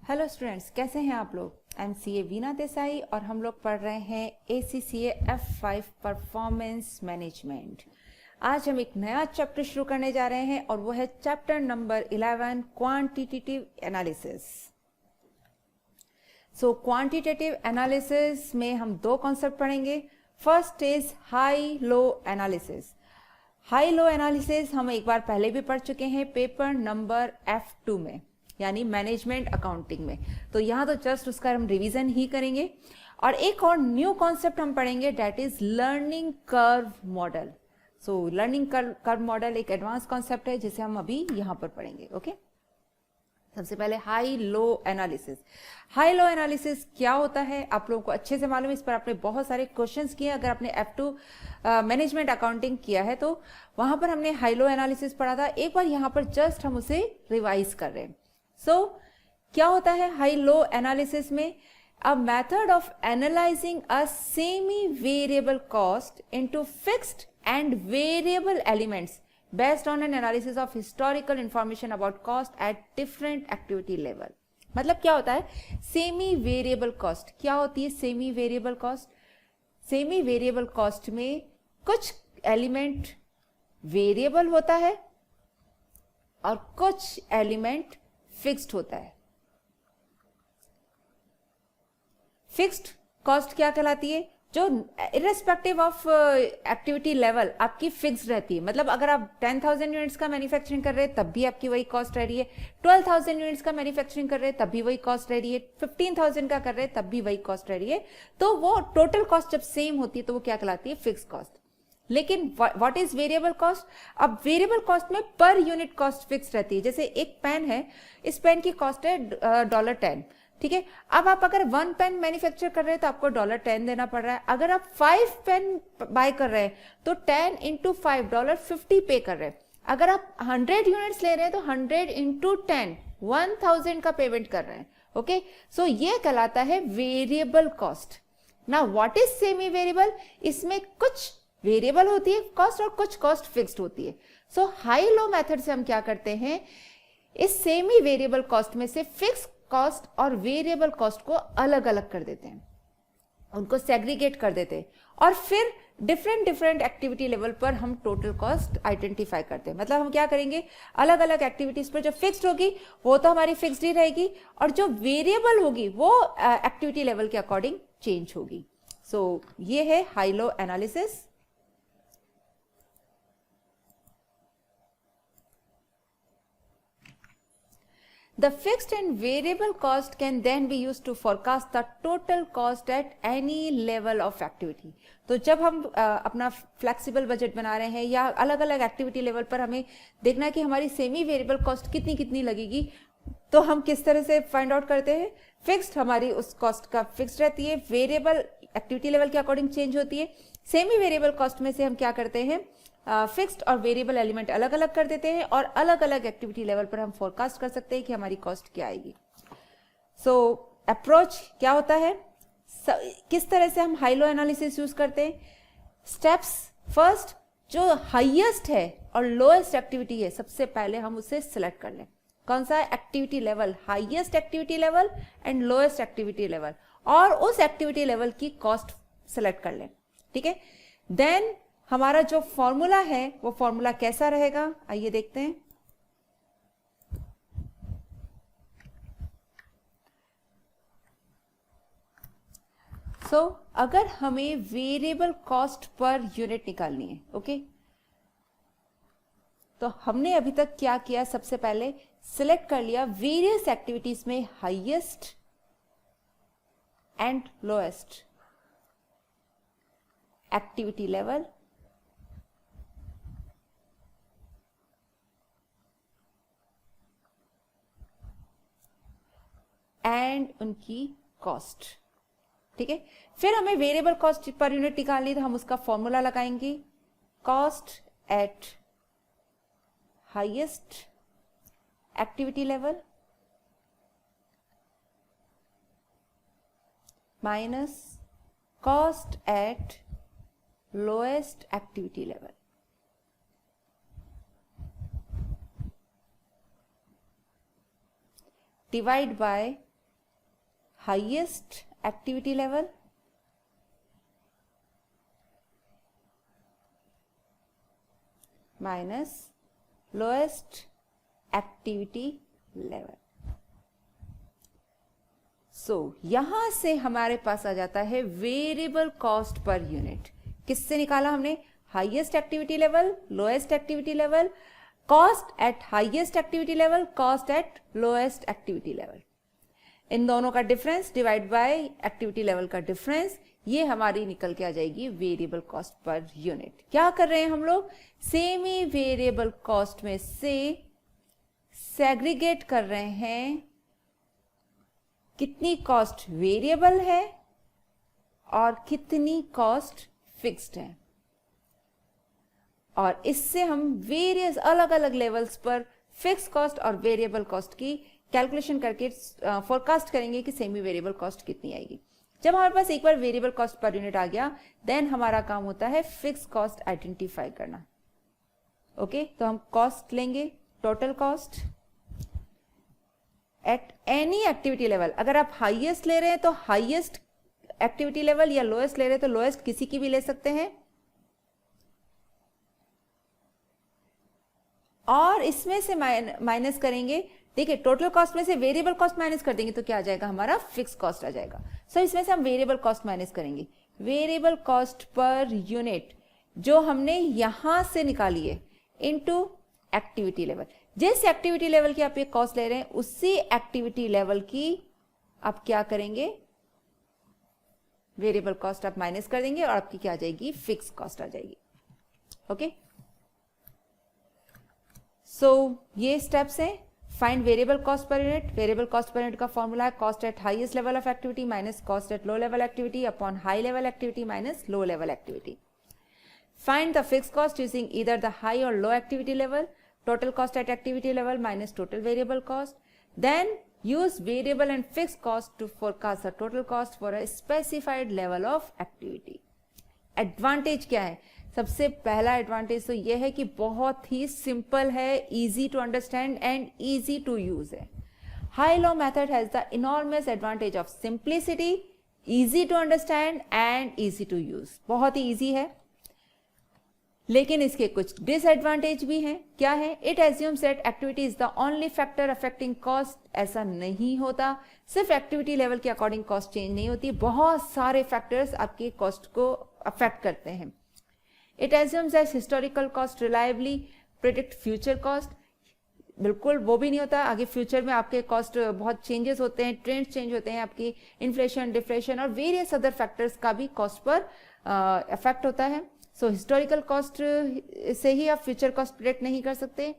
Hello students, कैसे हैं आप लोग। एमसीए वीना देसाई और हम लोग पढ़ रहे हैं एसीसीए F5 परफॉर्मेंस मैनेजमेंट। आज हम एक नया चैप्टर शुरू करने जा रहे हैं और वो है चैप्टर नंबर 11 क्वांटिटेटिव एनालिसिस। सो क्वांटिटेटिव एनालिसिस में हम दो कॉन्सेप्ट पढ़ेंगे। First is high low analysis. High low analysis हम एक बार पहले भी पढ़ चुके हैं पेपर नंबर F2 में, यानी मैनेजमेंट अकाउंटिंग में। तो यहाँ तो जस्ट उसका हम रिवीजन ही करेंगे। और एक और न्यू कॉन्सेप्ट हम पढ़ेंगे, that is learning curve model. So learning curve model एक एडवांस कॉन्सेप्ट है जिसे हम अभी यहाँ पर पढ़ेंगे। ओके, सबसे पहले high low analysis. High low analysis क्या होता है आप लोगों को अच्छे से मालूम है, इस पर आपने बहुत सारे क्वेश्चंस किए। अगर आपने F2 मैनेजमेंट अकाउंटिंग किया है तो वहां पर हमने हाई लो एनालिसिस पढ़ा था। एक बार यहाँ पर जस्ट हम उसे रिवाइज कर रहे हैं। सो क्या होता है हाई लो एनालिसिस में? A method of analysing a semi variable cost into fixed and variable elements based on an analysis of historical information about cost at different activity level। मतलब क्या होता है सेमी वेरिएबल कॉस्ट? क्या होती है semi variable cost? Semi variable cost में कुछ element variable होता है और कुछ एलिमेंट फिक्स्ड होता है। फिक्स्ड कॉस्ट क्या कहलाती है? जो इरेस्पेक्टिव ऑफ एक्टिविटी लेवल आपकी फिक्स रहती है। मतलब अगर आप 10,000 यूनिट्स का मैन्युफैक्चरिंग कर रहे हैं तब भी आपकी वही कॉस्ट रह रही है, 12,000 यूनिट्स का मैन्युफैक्चरिंग कर रहे हैं तब भी वही कॉस्ट रह रही है, 15,000 का कर रहे हैं तब भी वही कॉस्ट रह रही है। तो वो टोटल कॉस्ट जब सेम होती है तो वो क्या कहलाती है? Fix cost. लेकिन व्हाट इज वेरिएबल कॉस्ट? अब वेरिएबल कॉस्ट में पर यूनिट कॉस्ट फिक्स रहती है। जैसे एक पेन है, इस पेन की कॉस्ट है $10, ठीक है। अब आप अगर 1 पेन मैन्युफैक्चर कर रहे हैं तो आपको $10 देना पड़ रहा है। अगर आप 5 पेन बाय कर रहे हैं तो 10 × 5 $50 पे कर रहे हैं। अगर आप 100 यूनिट्स ले रहे हैं तो 100 × 10 1000 का पेमेंट कर रहे हैं। ओके, सो ये कहलाता है variable cost. Now what is semi variable? इसमें कुछ वेरिएबल होती है कॉस्ट और कुछ कॉस्ट फिक्स्ड होती है। सो हाई लो मेथड से हम क्या करते हैं, इस सेमी वेरिएबल कॉस्ट में से फिक्स कॉस्ट और वेरिएबल कॉस्ट को अलग अलग कर देते हैं, उनको सेग्रीगेट कर देते हैं और फिर डिफरेंट एक्टिविटी लेवल पर हम टोटल कॉस्ट आइडेंटिफाई करते हैं। मतलब हम क्या करेंगे, अलग अलग एक्टिविटीज पर जो फिक्स्ड होगी वो तो हमारी फिक्स्ड ही रहेगी और जो वेरिएबल होगी वो एक्टिविटी लेवल के अकॉर्डिंग चेंज होगी। सो ये है high low analysis. The fixed and variable cost can then be used to forecast the total cost at any level of activity। तो जब हम अपना फ्लेक्सिबल बजट बना रहे हैं या अलग अलग एक्टिविटी लेवल पर हमें देखना है कि हमारी सेमी वेरिएबल कॉस्ट कितनी कितनी लगेगी, तो हम किस तरह से फाइंड आउट करते हैं? फिक्स्ड हमारी उस कॉस्ट का फिक्स्ड रहती है, वेरिएबल एक्टिविटी लेवल के अकॉर्डिंग चेंज होती है। सेमी वेरिएबल कॉस्ट में से हम क्या करते हैं, फिक्स्ड और वेरिएबल एलिमेंट अलग अलग कर देते हैं और अलग अलग एक्टिविटी लेवल पर हम फोरकास्ट कर सकते हैं कि हमारी कॉस्ट क्या आएगी। सो अप्रोच क्या होता है, किस तरह से हम हाई लो एनालिसिस यूज करते हैं? स्टेप्स, फर्स्ट जो हाईएस्ट है और लोएस्ट एक्टिविटी है सबसे पहले हम उसे सिलेक्ट कर लें। कौन सा activity level? Highest activity level and lowest activity level, और उस एक्टिविटी लेवल की कॉस्ट सिलेक्ट कर लें, ठीक है। देन हमारा जो फॉर्मूला है वो फॉर्मूला कैसा रहेगा, आइए देखते हैं। अगर हमें वेरिएबल कॉस्ट पर यूनिट निकालनी है, ओके, तो हमने अभी तक क्या किया, सबसे पहले सिलेक्ट कर लिया वेरियस एक्टिविटीज में highest and lowest activity level and उनकी कॉस्ट, ठीक है। फिर हमें वेरिएबल कॉस्ट पर यूनिट निकालनी, तो हम उसका फॉर्मूला लगाएंगे, cost at highest activity level minus cost at lowest activity level. Divide by highest activity level minus lowest activity level. So यहां से हमारे पास आ जाता है वेरिएबल कॉस्ट पर यूनिट। किससे निकाला हमने? Highest activity level, lowest activity level, cost at highest activity level, cost at lowest activity level. इन दोनों का difference divide by activity level का डिफरेंस, ये हमारी निकल के आ जाएगी वेरिएबल कॉस्ट पर यूनिट। क्या कर रहे हैं हम लोग? सेमी वेरिएबल कॉस्ट में से सेग्रीगेट कर रहे हैं कितनी कॉस्ट वेरिएबल है और कितनी कॉस्ट फिक्स्ड है, और इससे हम वेरियस अलग अलग लेवल्स पर फिक्स कॉस्ट और वेरिएबल कॉस्ट की कैलकुलेशन करके फोरकास्ट करेंगे कि सेमी वेरिएबल कॉस्ट कितनी आएगी। जब हमारे पास एक बार वेरिएबल कॉस्ट पर यूनिट आ गया, देन हमारा काम होता है फिक्स कॉस्ट आइडेंटिफाई करना। ओके, तो हम कॉस्ट लेंगे, total cost at any activity level. अगर आप हाईएस्ट ले रहे हैं तो हाईएस्ट एक्टिविटी लेवल, या लोएस्ट ले रहे हैं तो लोएस्ट, किसी की भी ले सकते हैं। और इसमें से माइनस करेंगे, देखिए टोटल कॉस्ट में से वेरिएबल कॉस्ट माइनस कर देंगे तो क्या आ जाएगा? हमारा फिक्स कॉस्ट आ जाएगा। सो इसमें से हम वेरिएबल कॉस्ट माइनस करेंगे। वेरिएबल कॉस्ट पर यूनिट जो हमने यहां से निकाली है इनटू एक्टिविटी लेवल। जिस एक्टिविटी लेवल की आप ये कॉस्ट ले रहे हैं उसी एक्टिविटी लेवल की आप क्या करेंगे? वेरिएबल कॉस्ट आप माइनस कर देंगे और आपकी क्या आ जाएगी? फिक्स कॉस्ट आ जाएगी। ओके, सो ये स्टेप्स हैं। Find variable cost per unit. Variable cost per unit का फॉर्मूला है cost at highest level of activity minus cost at low level activity upon high level activity minus low level activity. Find the fixed cost using either the high or low activity level, total cost at activity level minus total variable cost. Then use variable and fixed cost to forecast the total cost for a specified level of activity. Advantage क्या है? सबसे पहला advantage तो यह है कि बहुत ही simple है, easy to understand and easy to use है। High-low method has the enormous advantage of simplicity, easy to understand and easy to use। बहुत ही easy है, लेकिन इसके कुछ डिसएडवांटेज भी हैं। क्या है? It assumes that activity is the only factor affecting cost. ऐसा नहीं होता, सिर्फ एक्टिविटी लेवल के अकॉर्डिंग कॉस्ट चेंज नहीं होती, बहुत सारे फैक्टर्स आपके कॉस्ट को अफेक्ट करते हैं। It assumes that historical cost reliably predict future cost. बिल्कुल वो भी नहीं होता। आगे फ्यूचर में आपके कॉस्ट बहुत चेंजेस होते हैं, ट्रेंड्स चेंज होते हैं, आपकी इन्फ्लेशन, डिफ्लेशन और वेरियस अदर फैक्टर्स का भी कॉस्ट पर इफेक्ट होता है। सो हिस्टोरिकल कॉस्ट से ही आप फ्यूचर कॉस्ट प्रेडिक्ट नहीं कर सकते।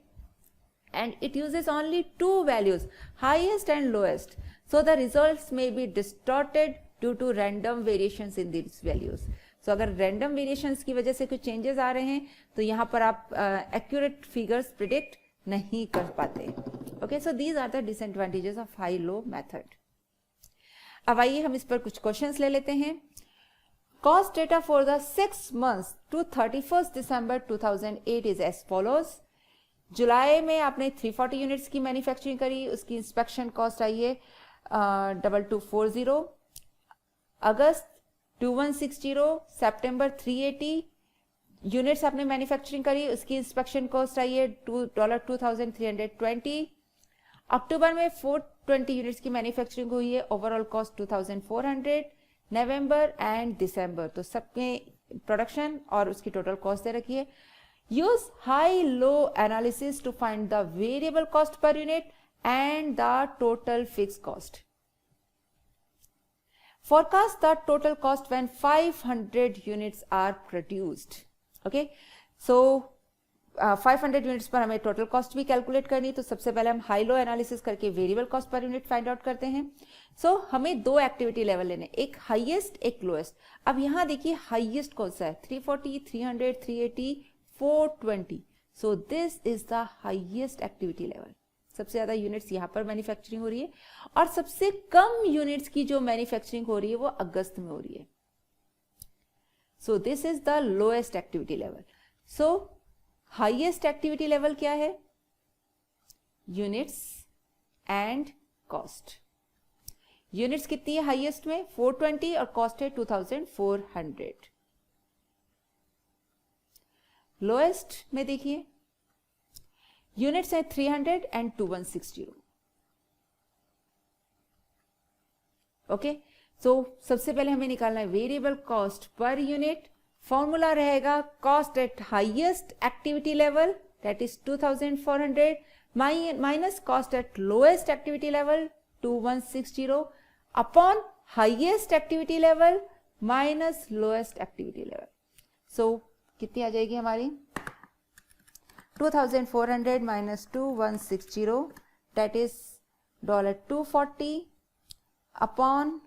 And it uses only two values, highest and lowest, so the results may be distorted due to random variations in this values. So अगर random variations की वजह से कुछ चेंजेस आ रहे हैं तो यहाँ पर आप एक्यूरेट फिगर्स प्रिडिक्ट नहीं कर पाते। Okay, so these are the disadvantages of high low method. अब आइए हम इस पर कुछ क्वेश्चंस ले लेते हैं। Cost data for the 6 months to 31st December 2008 is as follows. जुलाई में आपने 340 यूनिट्स की मैन्युफैक्चरिंग करी, उसकी इंस्पेक्शन कॉस्ट आई है 2240। अगस्त 2160, सितंबर 380 यूनिट्स आपने मैन्युफैक्चरिंग करी, उसकी इंस्पेक्शन कॉस्ट आई है $2320। अक्टूबर में 420 यूनिट्स की मैन्युफैक्चरिंग हुई है, ओवरऑल कॉस्ट 2400। नवंबर एंड दिसंबर तो सबके प्रोडक्शन और उसकी टोटल कॉस्ट दे रखी है। Use high low analysis to find the variable cost per unit and the total fix cost. Forecast the total cost when 500 units are produced. Okay, so 500 units पर हमें total cost भी calculate करनी, तो सबसे पहले हम हाई लो एनालिसिस करके variable cost per unit find out करते हैं। सो हमें दो एक्टिविटी लेवल लेने, एक हाईएस्ट एक लोएस्ट। अब यहां देखिए हाईएस्ट कौन सा है? 340, 300, 380, 420। सो this is the highest activity level. सबसे ज्यादा यूनिट्स यहां पर मैन्युफैक्चरिंग हो रही है और सबसे कम यूनिट्स की जो मैन्युफैक्चरिंग हो रही है वो अगस्त में हो रही है। So this is the lowest activity level. So highest activity level क्या है? Units and cost. यूनिट्स कितनी है हाईएस्ट में 420 और कॉस्ट है 2400। लोएस्ट में देखिए यूनिट्स है 300 एंड 2160। ओके, सो सबसे पहले हमें निकालना है variable cost per unit. Formula रहेगा cost at highest activity level that is 2400 minus cost at lowest activity level 2160 upon highest activity level minus lowest activity level. So कितनी आ जाएगी हमारी 2400 माइनस 2160 that is $240 upon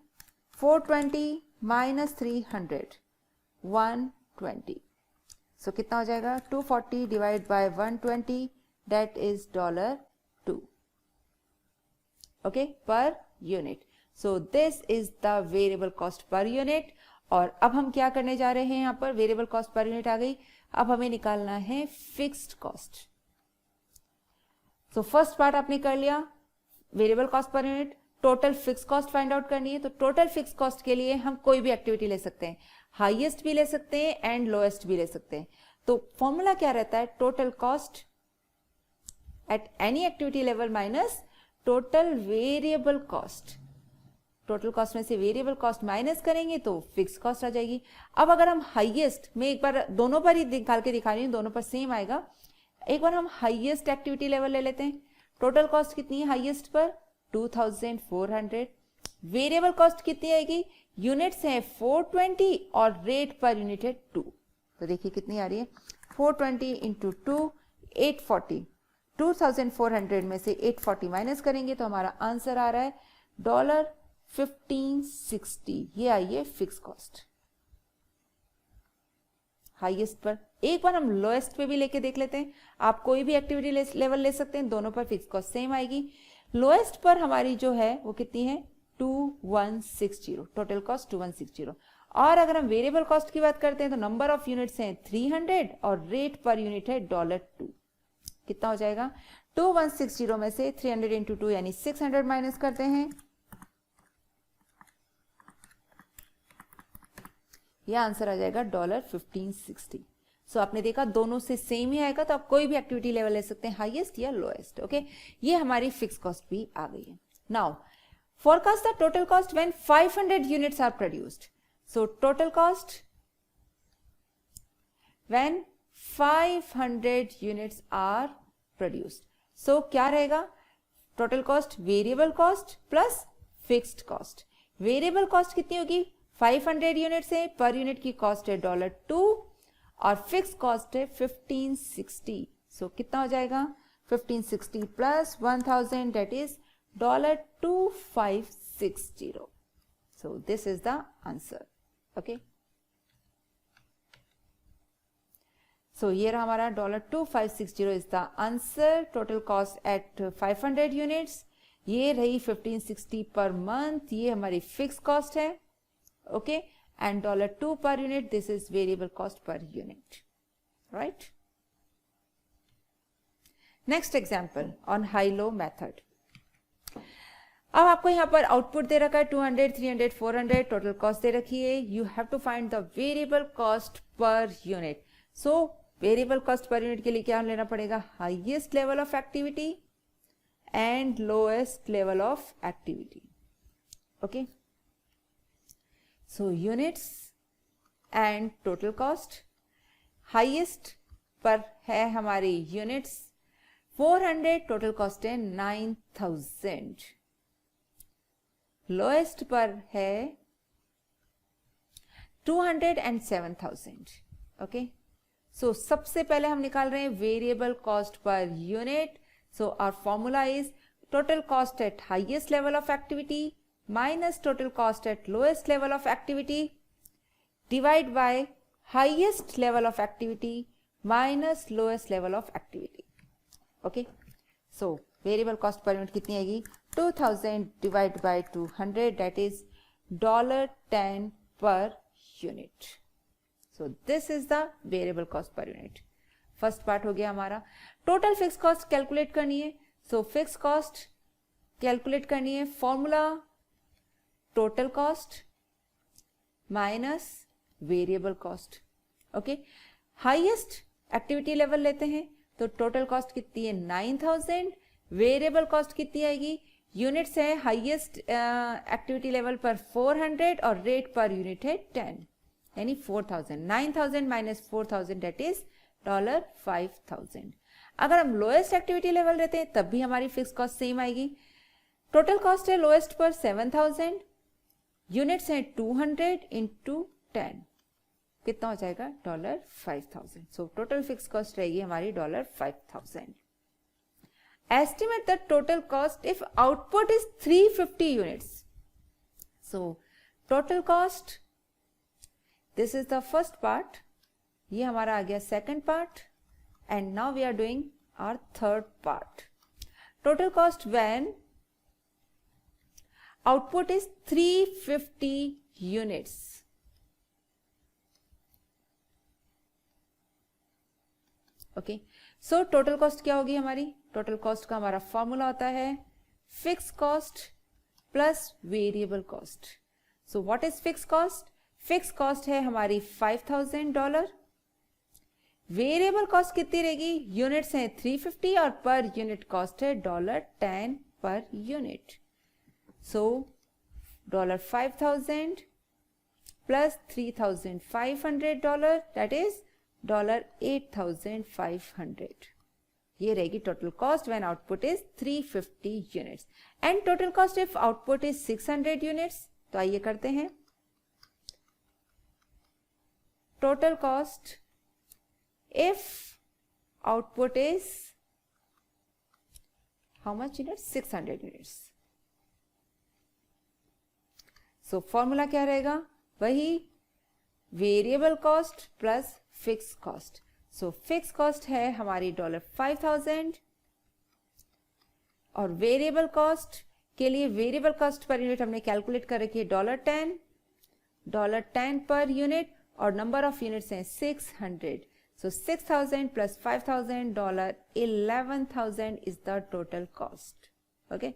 420 minus 300 120। So कितना हो जाएगा 240 divide by 120 that is $2 okay per unit. So this is the variable cost per unit. और अब हम क्या करने जा रहे हैं, यहां पर वेरिएबल कॉस्ट पर यूनिट आ गई, अब हमें निकालना है fixed cost. So first part आपने कर लिया variable cost per unit. Total fix cost find out करनी है, तो टोटल फिक्स कॉस्ट के लिए हम कोई भी एक्टिविटी ले सकते हैं, हाईएस्ट भी ले सकते हैं एंड लोएस्ट भी ले सकते हैं। तो फॉर्मूला क्या रहता है, total cost at any activity level minus total variable cost. Total cost में से वेरिएबल कॉस्ट माइनस करेंगे तो फिक्स कॉस्ट आ जाएगी। अब अगर हम हाईएस्ट में एक बार दोनों पर ही निकाल के दिखा रही हूं, दोनों पर सेम आएगा। एक बार हम हाईएस्ट एक्टिविटी लेवल ले लेते हैं। टोटल कॉस्ट कितनी है हाईएस्ट पर 2400। वेरिएबल कॉस्ट कितनी आएगी, यूनिट्स है 420 और रेट पर यूनिट है 2। तो देखिए कितनी आ रही है 420 इंटू 2 840। 2400 में से 840 माइनस करेंगे तो हमारा आंसर आ रहा है $1560। ये आई है फिक्स कॉस्ट हाईएस्ट पर। एक बार हम लोएस्ट पे भी लेके देख लेते हैं। आप कोई भी एक्टिविटी लेवल ले सकते हैं, दोनों पर फिक्स कॉस्ट सेम आएगी। लोएस्ट पर हमारी जो है वो कितनी है 2160, टोटल कॉस्ट 2160। और अगर हम वेरिएबल कॉस्ट की बात करते हैं तो नंबर ऑफ यूनिट्स हैं 300 और रेट पर यूनिट है $2। कितना हो जाएगा 2160 में से 300 इंटू 2 यानी 600 माइनस करते हैं, यह आंसर आ जाएगा $1560। सो आपने देखा दोनों से सेम ही आएगा, तो आप कोई भी एक्टिविटी लेवल ले सकते हैं, हाईएस्ट या लोएस्ट। ओके, ये हमारी फिक्स कॉस्ट भी आ गई है। Now forecast the total cost when 500 units are produced. So total cost when 500 units are produced. So क्या रहेगा total cost variable cost plus fixed cost. Variable cost कितनी होगी 500 यूनिट्स है, पर यूनिट की cost है $2 और फिक्स कॉस्ट है 1560। सो कितना हो जाएगा 1560 plus 1000 that is $2560. So this is the answer. Okay. So here हमारा $2560 is the answer. Total cost at 500 units. ये रही 1560 per month. ये हमारी fixed cost है. Okay. And $2 per unit. This is variable cost per unit. Right. Next example on high-low method. अब आपको यहाँ पर आउटपुट दे रखा है 200, 300, 400, टोटल कॉस्ट दे रखी है। You have to find the variable cost per unit. So variable cost per unit के लिए क्या लेना पड़ेगा, highest level of activity and lowest level of activity. Okay, so units and total cost. Highest पर है हमारी यूनिट्स 400, टोटल कॉस्ट है 9000। Lowest पर है 200 एंड 7000। ओके, सो सबसे पहले हम निकाल रहे हैं variable cost per unit. So our formula is total cost at highest level of activity minus total cost at lowest level of activity divide by highest level of activity minus lowest level of activity. Okay, so variable cost per unit कितनी आएगी 2000 divided by 200 that is $10 per unit. So this is the variable cost per unit. First part हो गया हमारा। Total fix cost calculate करनी है। So fix cost calculate करनी है, formula total cost minus variable cost. Okay, highest activity level लेते हैं तो टोटल कॉस्ट कितनी है 9000, वेरिएबल कॉस्ट कितनी आएगी, यूनिट्स है हाईएस्ट एक्टिविटी लेवल पर 400 और रेट पर यूनिट है 10, यानी 4000। 9000 माइनस 4000 दैट इज $5000। अगर हम लोएस्ट एक्टिविटी लेवल रहते हैं तब भी हमारी फिक्स कॉस्ट सेम आएगी। टोटल कॉस्ट है लोएस्ट पर 7000, यूनिट्स हैं 200 इंटू 10, कितना हो जाएगा $5000। सो टोटल फिक्स कॉस्ट रहेगी हमारी $5000। Estimate the total cost if output is 350 units. So total cost, this is the first part, ये हमारा आ गया second part, and now we are doing our third part. Total cost when output is 350 units. Okay, so total cost क्या होगी हमारी? Total cost का हमारा formula होता है fix cost plus variable cost. So what is fix cost? Fix cost है हमारी $5000, variable cost कितनी रहेगी, यूनिट्स हैं 350 और पर यूनिट कॉस्ट है $10 पर unit. So $5000 plus $3500 that is $8500। ये रहेगी total cost when output is 350 units. And total cost if output is 600 units. तो आइए करते हैं total cost if output is how much units, 600 units. So formula क्या रहेगा, वही variable cost plus fix cost. So fix cost है हमारी $5000 और वेरिएबल कॉस्ट के लिए वेरिएबल कॉस्ट पर यूनिट हमने कैलकुलेट कर रखी है $10 पर यूनिट और नंबर ऑफ यूनिट्स हैं 600। So 6000 plus 5000 $11,000 is the total cost. Okay,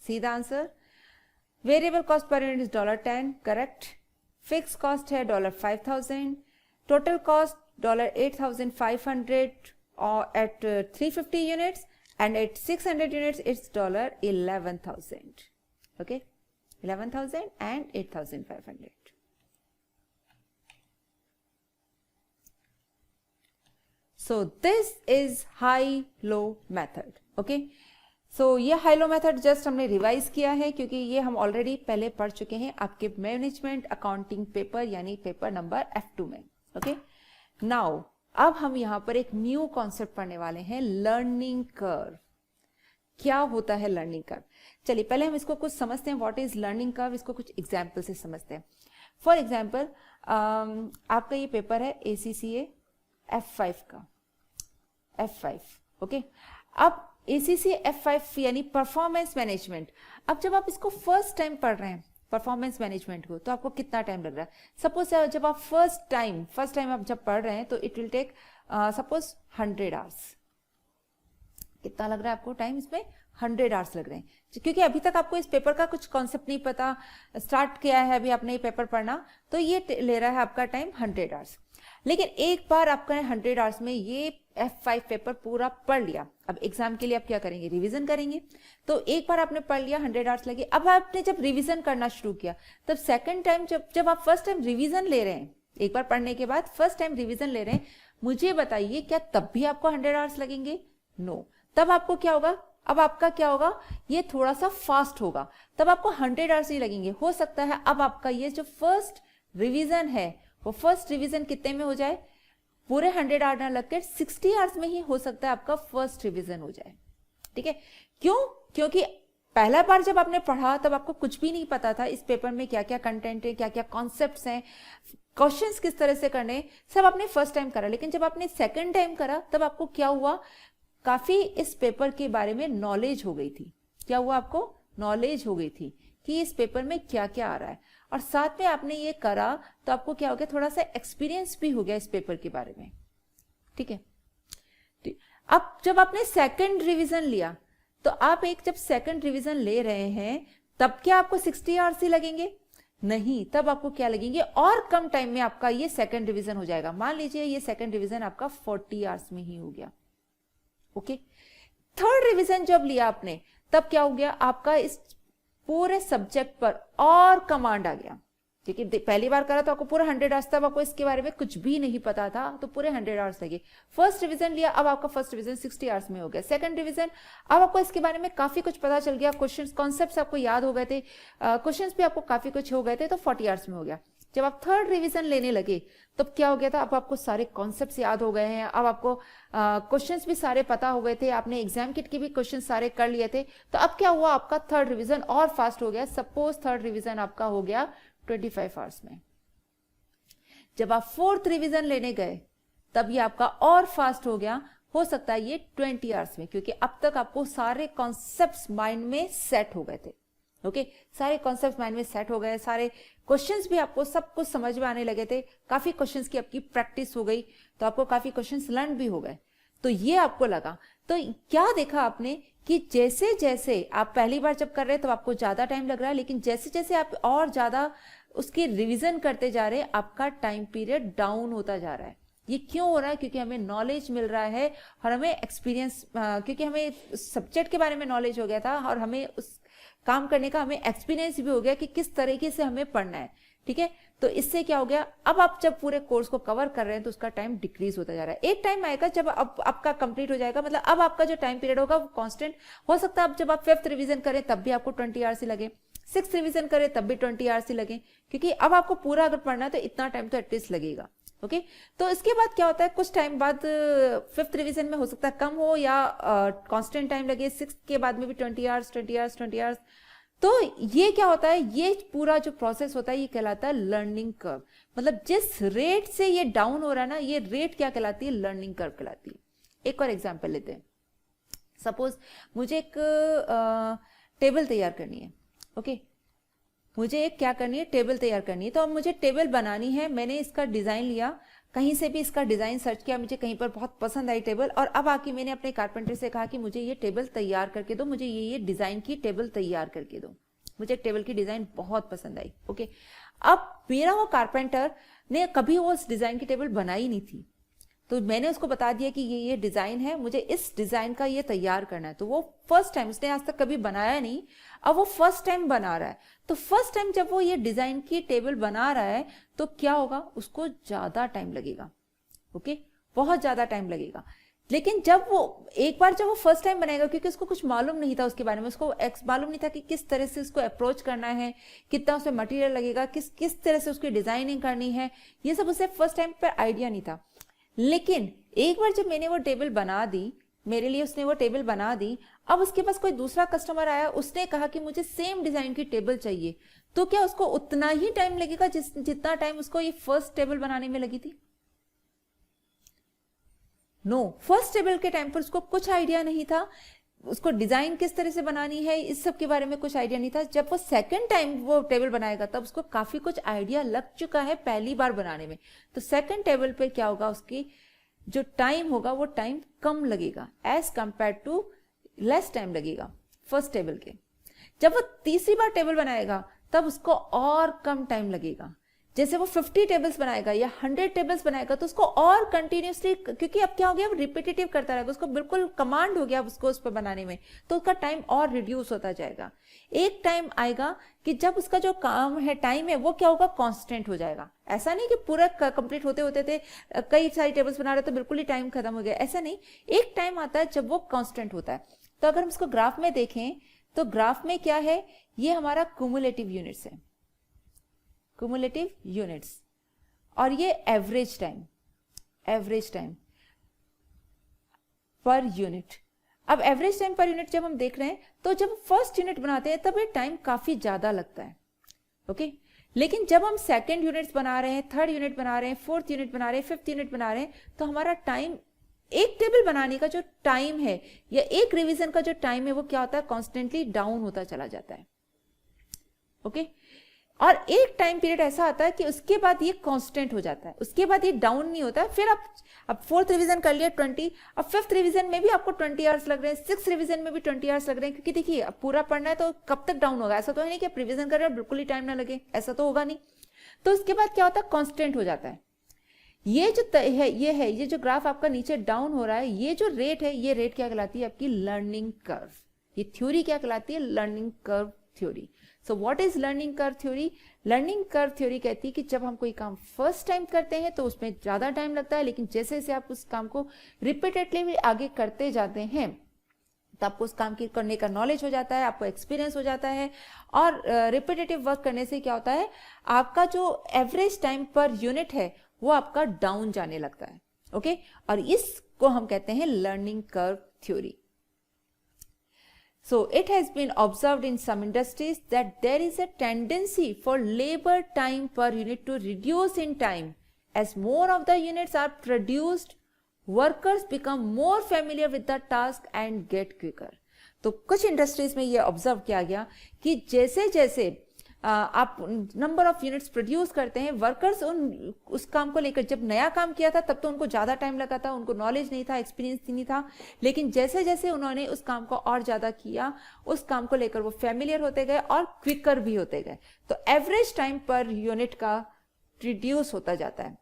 सीधा answer. Variable cost per unit is $10, correct. Fix cost है $5000, total cost $8,500 at 350 units, and at 600 units it's $11,000. Okay, 11,000 and 8,500. So this is high-low method. Okay, so ये high low method just हमने revise किया है क्योंकि ये हम already पहले पढ़ चुके हैं आपके मैनेजमेंट अकाउंटिंग पेपर यानी पेपर नंबर F2 में। ओके, नाउ अब हम यहां पर एक न्यू कॉन्सेप्ट पढ़ने वाले हैं, लर्निंग कर्व। क्या होता है लर्निंग कर्व? चलिए पहले हम इसको कुछ समझते हैं, व्हाट इज लर्निंग कर्व, इसको कुछ एग्जाम्पल से समझते हैं। फॉर एग्जाम्पल आपका ये पेपर है ACCA F5 का, F5। ओके, अब ACCA F5 यानी परफॉर्मेंस मैनेजमेंट। अब जब आप इसको फर्स्ट टाइम पढ़ रहे हैं परफॉर्मेंस मैनेजमेंट को, तो आपको कितना टाइम लग रहा है? सपोज जब आप फर्स्ट टाइम आप जब पढ़ रहे हैं तो it will take suppose 100 hours. कितना लग रहा है आपको टाइम? इसमें 100 आवर्स लग रहे हैं, क्योंकि अभी तक आपको इस पेपर का कुछ कॉन्सेप्ट नहीं पता, स्टार्ट किया है अभी आपने ये पेपर पढ़ना, तो ये ले रहा है आपका टाइम 100 आवर्स। लेकिन एक बार आपका 100 आवर्स में ये F5 पेपर पूरा पढ़ लिया, अब एग्जाम के लिए आप क्या करेंगे? रिवीजन करेंगे। तो एक बार आपने पढ़ लिया, 100 आवर्स लगे, अब आपने जब रिवीजन करना शुरू किया, तब सेकंड टाइम जब आप फर्स्ट टाइम रिवीजन ले रहे हैं, एक बार पढ़ने के बाद फर्स्ट टाइम रिवीजन ले रहे हैं, मुझे बताइए क्या तब भी आपको 100 आवर्स लगेंगे? नो। तब आपको क्या होगा? अब आपका क्या होगा? ये थोड़ा सा फास्ट होगा, तब आपको 100 आवर्स ही लगेंगे। हो सकता है अब आपका ये जो फर्स्ट रिवीजन है वो फर्स्ट रिवीजन कितने में हो जाए? पूरे 100 आवर ना लगकर 60 आवर्स में ही हो सकता है आपका फर्स्ट रिवीजन हो जाए। ठीक है, क्यों? क्योंकि पहला बार जब आपने पढ़ा तब आपको कुछ भी नहीं पता था इस पेपर में क्या क्या कंटेंट है, क्या क्या कॉन्सेप्ट्स हैं, क्वेश्चंस किस तरह से करने, सब आपने फर्स्ट टाइम करा। लेकिन जब आपने सेकंड टाइम करा तब आपको क्या हुआ? काफी इस पेपर के बारे में नॉलेज हो गई थी। क्या हुआ? आपको नॉलेज हो गई थी कि इस पेपर में क्या क्या आ रहा है, और साथ में आपने ये करा तो आपको क्या हो गया? थोड़ा सा एक्सपीरियंस भी हो गया इस पेपर के बारे में। ठीक है, अब जब आपने सेकंड रिवीजन लिया तो आप एक जब सेकंड रिवीजन ले रहे हैं तब क्या आपको 60 आवर्स ही लगेंगे? नहीं, तब आपको क्या लगेंगे, और कम टाइम में आपका ये सेकंड रिवीजन हो जाएगा। मान लीजिए ये सेकंड रिवीजन आपका 40 आवर्स में ही हो गया। ओके, थर्ड रिवीजन जब लिया आपने तब क्या हो गया, आपका इस पूरे सब्जेक्ट पर और कमांड आ गया, क्योंकि पहली बार करा तो आपको पूरा 100 आवर्स, तब आपको इसके बारे में कुछ भी नहीं पता था, तो पूरे 100 आवर्स लगे। फर्स्ट रिवीजन लिया, अब आपका फर्स्ट रिवीजन 60 आवर्स में हो गया। सेकंड रिवीजन, अब आपको इसके बारे में काफी कुछ पता चल गया, क्वेश्चंस कॉन्सेप्ट्स आपको याद हो गए थे, क्वेश्चंस भी आपको काफी कुछ हो गए थे, तो 40 आवर्स में हो गया। जब आप थर्ड रिवीजन लेने लगे तब क्या हो गया था, अब आपको सारे कॉन्सेप्ट्स याद हो गए हैं, अब आपको क्वेश्चंस भी सारे पता हो गए थे, आपने एग्जाम किट के भी क्वेश्चन सारे कर लिए थे, तो अब क्या हुआ, आपका थर्ड रिवीजन और फास्ट हो गया। सपोज थर्ड रिवीजन आपका हो गया 25 आवर्स में। जब आप फोर्थ रिवीजन लेने गए तब ये आपका और फास्ट हो गया, हो सकता है ये 20 आवर्स में, क्योंकि अब तक आपको सारे कॉन्सेप्ट्स माइंड में सेट हो गए थे। ओके, सारे कॉन्सेप्ट्स माइंड में सेट हो गए, सारे क्वेश्चंस भी आपको सब कुछ समझ में आने लगे थे, काफी क्वेश्चंस की आपकी प्रैक्टिस हो गई, तो आपको काफी क्वेश्चंस लर्न भी हो गए। तो ये आपको लगा, तो क्या देखा आपने कि जैसे जैसे आप पहली बार जब कर रहे हैं तो आपको ज्यादा टाइम लग रहा है, लेकिन जैसे जैसे आप और ज्यादा उसकी रिवीजन करते जा रहे हैं आपका टाइम पीरियड डाउन होता जा रहा है। ये क्यों हो रहा है? क्योंकि हमें नॉलेज मिल रहा है और हमें एक्सपीरियंस, क्योंकि हमें सब्जेक्ट के बारे में नॉलेज हो गया था और हमें उस काम करने का हमें एक्सपीरियंस भी हो गया कि किस तरीके से हमें पढ़ना है। ठीक है, तो इससे क्या हो गया, अब आप जब पूरे कोर्स को कवर कर रहे हैं तो उसका टाइम डिक्रीज होता जा रहा है। एक टाइम आएगा जब आपका कंप्लीट हो जाएगा, मतलब अब आपका जो टाइम पीरियड होगा वो कांस्टेंट हो सकता है। अब जब आप फिफ्थ रिवीजन करें तब भी आपको 20 आवर्स ही लगे, सिक्स रिवीजन करें तब भी 20 आवर्स ही लगे, क्योंकि अब आपको पूरा अगर पढ़ना है तो इतना टाइम तो एटलीस्ट लगेगा। ओके, तो इसके बाद क्या होता है, कुछ टाइम बाद फिफ्थ रिवीजन में हो सकता है कम हो या कांस्टेंट टाइम लगे, सिक्स के बाद में भी 20 आवर्स 20 आवर्स 20 आवर्स। तो ये क्या होता है, ये पूरा जो प्रोसेस होता है ये कहलाता है लर्निंग कर्व। मतलब जिस रेट से ये डाउन हो रहा है ना, ये रेट क्या कहलाती है, लर्निंग कर्व कहलाती है। एक और एग्जांपल लेते हैं। सपोज मुझे एक टेबल तैयार करनी है। ओके, मुझे एक क्या करनी है, टेबल तैयार करनी है। तो अब मुझे टेबल बनानी है, मैंने इसका डिजाइन लिया, कहीं से भी इसका डिजाइन सर्च किया, मुझे कहीं पर बहुत पसंद आई टेबल, और अब आके मैंने अपने कारपेंटर से कहा कि मुझे ये टेबल तैयार करके दो, मुझे ये डिजाइन की टेबल तैयार करके दो, मुझे एक टेबल की डिजाइन बहुत पसंद आई। ओके, अब मेरा वो कारपेंटर ने कभी वो उस डिजाइन की टेबल बनाई नहीं थी, तो मैंने उसको बता दिया कि ये डिजाइन है, मुझे इस डिजाइन का ये तैयार करना है। तो वो फर्स्ट टाइम, उसने आज तक कभी बनाया नहीं, अब वो फर्स्ट टाइम बना रहा है। तो फर्स्ट टाइम जब वो ये डिजाइन की टेबल बना रहा है तो क्या होगा, उसको ज्यादा टाइम लगेगा। ओके, बहुत ज्यादा टाइम लगेगा। लेकिन जब वो एक बार जब वो फर्स्ट टाइम बनाएगा, क्योंकि उसको कुछ मालूम नहीं था उसके बारे में, उसको मालूम नहीं था कि किस तरह से उसको अप्रोच करना है, कितना उसमें मटेरियल लगेगा, किस तरह से उसकी डिजाइनिंग करनी है, ये सब उसे फर्स्ट टाइम पर आइडिया नहीं था। लेकिन एक बार जब मैंने वो टेबल बना दी, मेरे लिए उसने वो टेबल बना दी, अब उसके पास कोई दूसरा कस्टमर आया, उसने कहा कि मुझे सेम डिजाइन की टेबल चाहिए, तो क्या उसको उतना ही टाइम लगेगा जितना टाइम उसको ये फर्स्ट टेबल बनाने में लगी थी? नो, फर्स्ट टेबल के टाइम पर उसको कुछ आइडिया नहीं था, उसको डिजाइन किस तरह से बनानी है इस सब के बारे में कुछ आइडिया नहीं था। जब वो सेकंड टाइम वो टेबल बनाएगा तब उसको काफी कुछ आइडिया लग चुका है पहली बार बनाने में, तो सेकंड टेबल पे क्या होगा, उसकी जो टाइम होगा वो टाइम कम लगेगा, as compare to less time लगेगा फर्स्ट टेबल के। जब वो तीसरी बार टेबल बनाएगा तब उसको और कम टाइम लगेगा। जैसे वो 50 टेबल्स बनाएगा या 100 टेबल्स बनाएगा तो उसको और कंटिन्यूसली, क्योंकि अब क्या हो गया, वो रिपीटेटिव करता रहेगा, उसको बिल्कुल कमांड हो गया उसको उस पर बनाने में, तो उसका टाइम और रिड्यूस होता जाएगा। एक टाइम आएगा कि जब उसका जो काम है, टाइम है, वो क्या होगा, कांस्टेंट हो जाएगा। ऐसा नहीं कि पूरा कंप्लीट होते होते थे कई सारी टेबल्स बना रहे तो बिल्कुल ही टाइम खत्म हो गया, ऐसा नहीं। एक टाइम आता है जब वो कांस्टेंट होता है। तो अगर हम इसको ग्राफ में देखें तो ग्राफ में क्या है, ये हमारा क्यूमुलेटिव यूनिट्स है, क्यूमुलेटिव यूनिट्स, और ये एवरेज टाइम पर यूनिट। अब एवरेज टाइम पर यूनिट जब हम देख रहे हैं तो जब फर्स्ट यूनिट बनाते हैं तब ये टाइम काफी ज्यादा लगता है। ओके, लेकिन जब हम सेकंड यूनिट्स बना रहे हैं, थर्ड यूनिट बना रहे हैं, फोर्थ यूनिट बना रहे हैं, फिफ्थ यूनिट बना रहे हैं, तो हमारा टाइम, एक टेबल बनाने का जो टाइम है या एक रिवीजन का जो टाइम है वो क्या होता है, कॉन्स्टेंटली डाउन होता चला जाता है। ओके, और एक टाइम पीरियड ऐसा आता है कि उसके बाद ये कांस्टेंट हो जाता है, उसके बाद ये डाउन नहीं होता है। फिर आप अब फोर्थ रिवीजन कर लिया 20, अब फिफ्थ रिवीजन में भी आपको 20 आवर्स लग रहे हैं, सिक्स रिवीजन में भी 20 आवर्स लग रहे हैं, क्योंकि देखिए अब पूरा पढ़ना है तो कब तक डाउन होगा, ऐसा तो है नहीं कि आप रिवीजन कर रहे हो बिल्कुल ही टाइम ना लगे, ऐसा तो होगा नहीं। तो उसके बाद क्या होता है, कांस्टेंट हो जाता है। ये जो ये जो ग्राफ आपका नीचे डाउन हो रहा है, ये जो रेट है, ये रेट क्या कहलाती है, आपकी लर्निंग कर्व। ये थ्योरी क्या कहलाती है, learning curve theory. So what is learning curve theory? Learning curve theory कहती है कि जब हम कोई काम फर्स्ट टाइम करते हैं तो उसमें ज्यादा टाइम लगता है, लेकिन जैसे जैसे आप उस काम को रिपीटेडली आगे करते जाते हैं तो आपको उस काम की करने का नॉलेज हो जाता है, आपको एक्सपीरियंस हो जाता है, और रिपीटेटिव वर्क करने से क्या होता है, आपका जो एवरेज टाइम पर यूनिट है वो आपका डाउन जाने लगता है। ओके, और इसको हम कहते हैं learning curve theory. So it has been observed in some industries that there is a tendency for labor time per unit to reduce in time. As more of the units are produced, workers become more familiar with the task and get quicker. तो कुछ industries में ये observe किया गया कि जैसे जैसे आप नंबर ऑफ यूनिट्स प्रोड्यूस करते हैं, वर्कर्स उस काम को लेकर, जब नया काम किया था तब तो उनको ज़्यादा टाइम लगा था, उनको नॉलेज नहीं था, एक्सपीरियंस नहीं था, लेकिन जैसे जैसे उन्होंने उस काम को और ज़्यादा किया, उस काम को लेकर वो फैमिलियर होते गए और क्विकर भी होते गए, तो एवरेज टाइम पर यूनिट का रिड्यूस होता जाता है।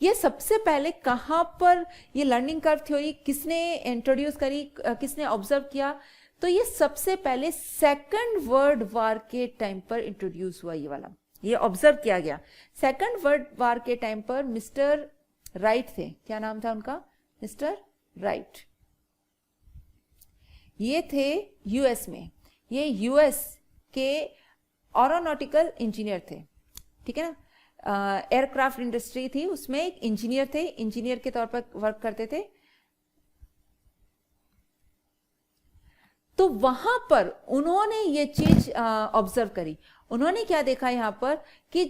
ये सबसे पहले कहाँ पर ये लर्निंग कर्व थ्योरी किसने इंट्रोड्यूस करी, किसने ऑब्जर्व किया? तो ये सबसे पहले सेकंड वर्ल्ड वार के टाइम पर इंट्रोड्यूस हुआ, ये वाला ये ऑब्जर्व किया गया। सेकंड वर्ल्ड वार के टाइम पर मिस्टर राइट थे, क्या नाम था उनका, मिस्टर राइट। ये थे यूएस में, ये यूएस के एरोनॉटिकल इंजीनियर थे, ठीक है ना, एयरक्राफ्ट इंडस्ट्री थी, उसमें एक इंजीनियर थे, इंजीनियर के तौर पर वर्क करते थे। तो वहां पर उन्होंने ये चीज ऑब्जर्व करी। उन्होंने क्या देखा यहाँ पर कि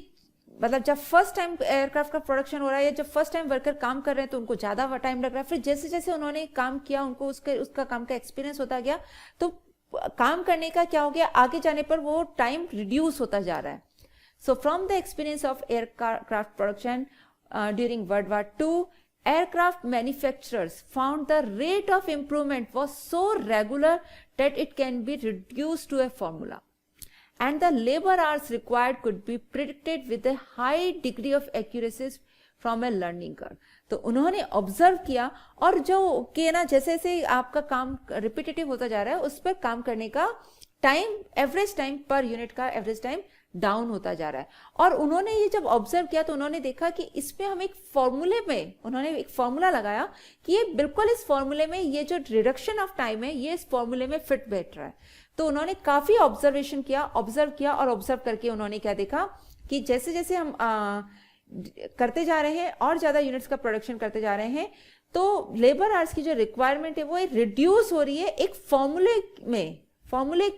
मतलब जब फर्स्ट टाइम एयरक्राफ्ट का प्रोडक्शन हो रहा है या जब फर्स्ट टाइम वर्कर काम कर रहे हैं तो उनको ज्यादा टाइम लग रहा है, फिर जैसे जैसे उन्होंने काम किया उनको उसका काम का एक्सपीरियंस होता गया, तो काम करने का क्या हो गया, आगे जाने पर वो टाइम रिड्यूस होता जा रहा है। So from the experience of aircraft production during world war II, aircraft manufacturers found the rate of improvement was so regular that it can be reduced to a formula, and the labor hours required could be predicted with a high degree of accuracy from a learning curve. तो उन्होंने observe किया, और जो कि ना जैसे जैसे आपका काम रिपीटेटिव होता जा रहा है उस पर काम करने का time, average time per unit का एवरेज टाइम डाउन होता जा रहा है। और उन्होंने ये जब ऑब्जर्व किया तो उन्होंने देखा कि इसमें हम एक फॉर्मूले में, उन्होंने एक फॉर्मूला लगाया कि ये बिल्कुल इस फॉर्मूले में, ये जो रिडक्शन ऑफ टाइम है ये इस फॉर्मूले में फिट बैठ रहा है। तो उन्होंने काफी ऑब्जर्वेशन किया, ऑब्जर्व किया, और ऑब्जर्व करके उन्होंने क्या देखा कि जैसे जैसे हम करते जा रहे हैं और ज्यादा यूनिट्स का प्रोडक्शन करते जा रहे हैं, तो लेबर आवर्स की जो रिक्वायरमेंट है वो रिड्यूस हो रही है, एक फॉर्मूले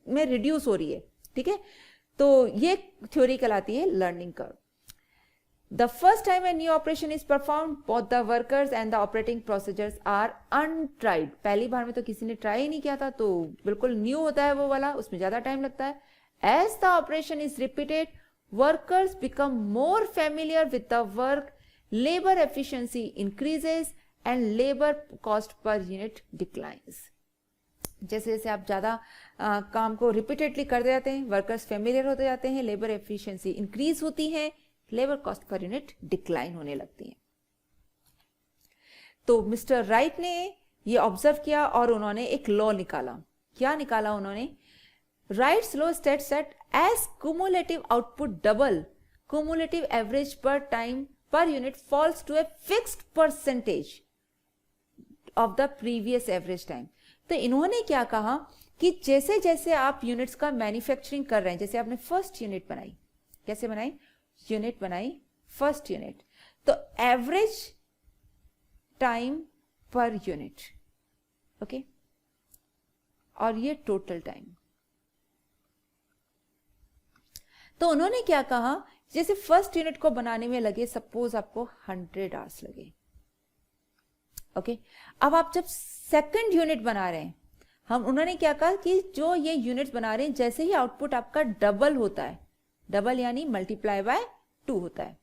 में रिड्यूस हो रही है, ठीक है। तो ये थ्योरी कहलाती है learning curve. The first time a new operation is performed, both the workers and the operating procedures are untried. पहली बार में तो किसी ने ट्राई ही नहीं किया था, तो बिल्कुल न्यू होता है वो वाला, उसमें ज्यादा टाइम लगता है। As the operation is repeated, workers become more familiar with the work, labor efficiency increases and labor cost per unit declines. जैसे जैसे आप ज़्यादा काम को रिपीटेडली करते जाते हैं, वर्कर्स फेमिलियर होते जाते हैं, लेबर एफिशिएंसी इंक्रीज होती है, labour cost per unit decline होने लगती है। तो मिस्टर राइट ने ये ऑब्जर्व किया और उन्होंने एक लॉ निकाला। क्या निकाला उन्होंने? Wright's law states that as cumulative output double, cumulative average per time per unit falls to a fixed percentage of the previous average time. तो इन्होंने क्या कहा कि जैसे जैसे आप यूनिट्स का मैन्युफैक्चरिंग कर रहे हैं, जैसे आपने फर्स्ट यूनिट बनाई, कैसे बनाई, यूनिट बनाई, फर्स्ट यूनिट, तो average time per unit, okay, और ये टोटल टाइम। तो उन्होंने क्या कहा, जैसे फर्स्ट यूनिट को बनाने में लगे सपोज आपको 100 आवर्स लगे, ओके। अब आप जब सेकंड यूनिट बना रहे हैं, उन्होंने क्या कहा कि जो ये यूनिट्स बना रहे हैं, जैसे ही आउटपुट आपका डबल होता है, डबल यानी मल्टीप्लाई बाय 2 होता है।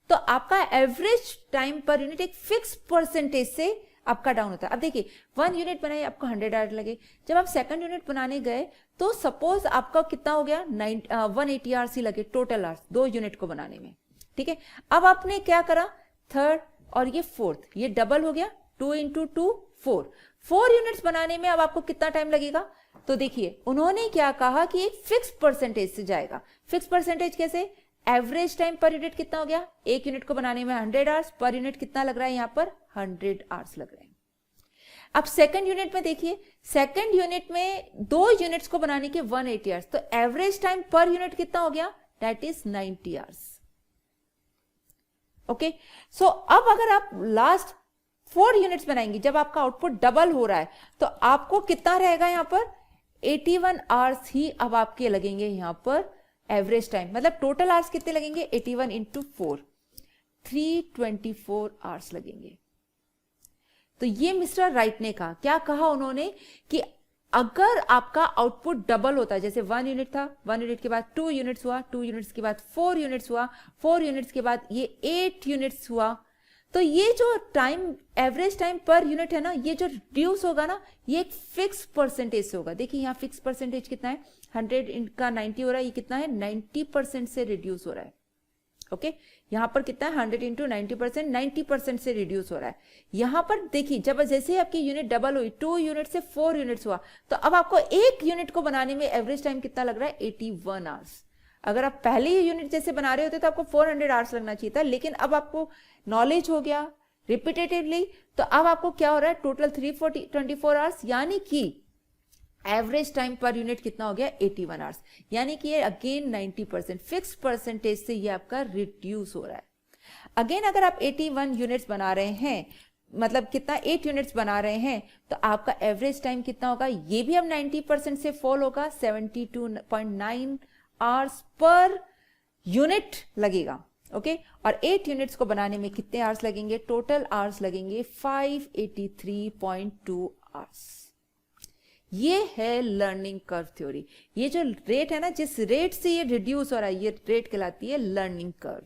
तो आपका एवरेज टाइम पर यूनिट एक फिक्स परसेंटेज से आपका डाउन होता है। अब देखिए 1 यूनिट बनाई आपको 100 आवर लगे, जब आप सेकंड यूनिट बनाने गए तो सपोज आपका कितना हो गया 180 आवर्स ही लगे टोटल आवर्स 2 यूनिट को बनाने में, ठीक है। अब आपने क्या करा, थर्ड और ये फोर्थ, ये डबल हो गया, 2 इंटू 2 4 यूनिट्स बनाने में अब आपको कितना टाइम लगेगा। तो देखिए उन्होंने क्या कहा कि एक फिक्स परसेंटेज से जाएगा। फिक्स परसेंटेज कैसे, एवरेज टाइम पर यूनिट कितना हो गया, एक यूनिट को बनाने में 100 आवर्स, पर यूनिट कितना लग रहा है यहाँ पर 100 आवर्स लग रहे हैं। अब सेकंड यूनिट में देखिए, सेकंड यूनिट में 2 यूनिट्स को बनाने के 180 आवर्स, तो एवरेज टाइम पर यूनिट कितना हो गया, दैट इज 90 आवर्स। ओके, सो अब अगर आप लास्ट 4 यूनिट्स बनाएंगे, जब आपका आउटपुट डबल हो रहा है तो आपको कितना रहेगा यहाँ पर 81 आवर्स ही अब आपके लगेंगे यहाँ पर एवरेज टाइम, मतलब टोटल आवर्स कितने लगेंगे 81 इंटू 4 324 आवर्स लगेंगे। तो ये मिस्टर राइट ने कहा, क्या कहा उन्होंने कि अगर आपका आउटपुट डबल होता है, जैसे 1 यूनिट था, 1 यूनिट के बाद 2 यूनिट्स हुआ, 2 यूनिट्स के बाद 4 यूनिट्स हुआ, 4 यूनिट्स के बाद ये 8 यूनिट्स हुआ, तो ये जो time average time per unit है ना, ये जो रिड्यूस होगा ना, ये एक फिक्स परसेंटेज से होगा। देखिए यहाँ फिक्स परसेंटेज कितना है, 100 का 90 हो रहा है, ये कितना है 90% से रिड्यूस हो रहा है। ओके, यहां पर कितना है 100 इंटू 90%, 90% से रिड्यूस हो रहा है। यहां पर देखिए जब जैसे ही आपकी यूनिट डबल हुई, 2 यूनिट से 4 यूनिट्स हुआ, तो अब आपको एक यूनिट को बनाने में एवरेज टाइम कितना लग रहा है 81 आवर्स। अगर आप पहले ही यूनिट जैसे बना रहे होते तो आपको 400 आवर्स लगना चाहिए था, लेकिन अब आपको नॉलेज हो गया रिपीटेटिवली, तो अब आपको क्या हो रहा है टोटल 324 आवर्स, यानी कि एवरेज टाइम पर यूनिट कितना हो गया 81 आवर्स, यानी कि ये अगेन 90% फिक्स परसेंटेज से ये आपका रिड्यूस हो रहा है। अगेन अगर आप 81 यूनिट्स बना रहे हैं, मतलब कितना 8 यूनिट्स बना रहे हैं, तो आपका एवरेज टाइम कितना होगा, ये भी अब 90% से फॉल होगा, 72.9 आवर्स पर यूनिट लगेगा। ओके, और 8 यूनिट्स को बनाने में कितने आवर्स लगेंगे, टोटल आवर्स लगेंगे 583.2 आवर्स। ये है लर्निंग कर्व थ्योरी। ये जो रेट है ना, जिस रेट से ये रिड्यूस हो रहा है, ये रेट कहलाती है learning curve.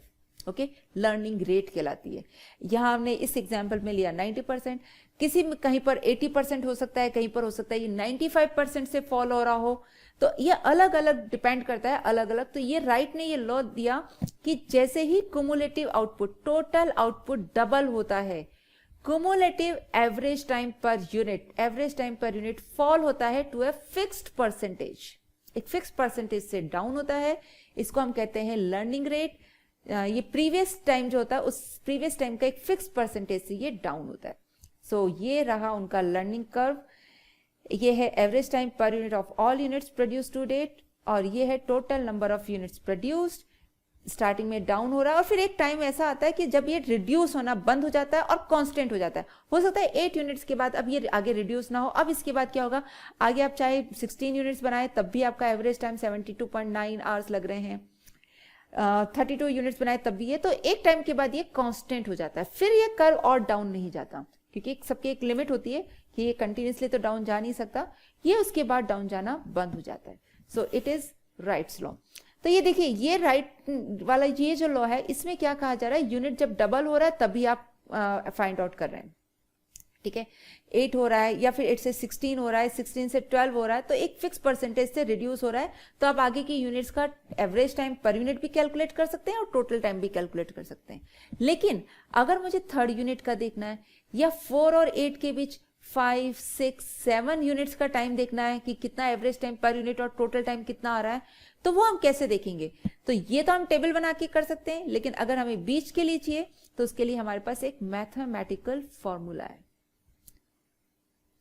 Okay, learning rate कहलाती है। यहां हमने इस एग्जांपल में लिया 90%, किसी में कहीं पर 80% हो सकता है, कहीं पर हो सकता है ये 95% से फॉल हो रहा हो, तो ये अलग अलग डिपेंड करता है, अलग अलग। तो ये राइट ने ये लॉ दिया कि जैसे ही cumulative output, total output double होता है, cumulative average time per unit fall होता है टू ए फिक्स्ड परसेंटेज, एक फिक्स परसेंटेज से डाउन होता है। इसको हम कहते हैं लर्निंग रेट। ये प्रीवियस टाइम जो होता है, उस प्रीवियस टाइम का एक फिक्स परसेंटेज से ये डाउन होता है। सो ये रहा उनका लर्निंग कर्व। ये है average time per unit of all units produced to date, और ये है total number of units produced. Starting में डाउन हो रहा है और फिर एक टाइम ऐसा आता है कि जब ये रिड्यूस होना बंद हो जाता है और कांस्टेंट हो जाता है। हो सकता है 8 यूनिट्स के बाद अब ये आगे रिड्यूस ना हो। अब इसके बाद क्या होगा, आगे आप चाहे 16 यूनिट्स बनाए तब भी आपका एवरेज टाइम 72.9 आवर्स लग रहे हैं, 32 यूनिट्स बनाए तब भी ये, तो एक टाइम के बाद ये कांस्टेंट हो जाता है। फिर ये कर्व और डाउन नहीं जाता, क्योंकि सबकी एक लिमिट होती है कि ये कंटिन्यूसली तो डाउन जा नहीं सकता, ये उसके बाद डाउन जाना बंद हो जाता है। So it is rights law. तो ये देखिए, ये राइट वाला ये जो लॉ है, इसमें क्या कहा जा रहा है, यूनिट जब डबल हो रहा है तभी आप फाइंड आउट कर रहे हैं, ठीक है। 8 हो रहा है या फिर 8 से 16 हो रहा है, 16 से 12 हो रहा है, तो एक फिक्स परसेंटेज से रिड्यूस हो रहा है, तो आप आगे की यूनिट्स का एवरेज टाइम पर यूनिट भी कैलकुलेट कर सकते हैं और टोटल टाइम भी कैलकुलेट कर सकते हैं। लेकिन अगर मुझे थर्ड यूनिट का देखना है, या 4 और 8 के बीच 5, 6, 7 यूनिट्स का टाइम देखना है कि कितना एवरेज टाइम पर यूनिट और टोटल टाइम कितना आ रहा है, तो वो हम कैसे देखेंगे। तो ये तो हम टेबल बना के कर सकते हैं, लेकिन अगर हमें बीच के लिए चाहिए तो उसके लिए हमारे पास एक मैथमेटिकल फॉर्मूला है,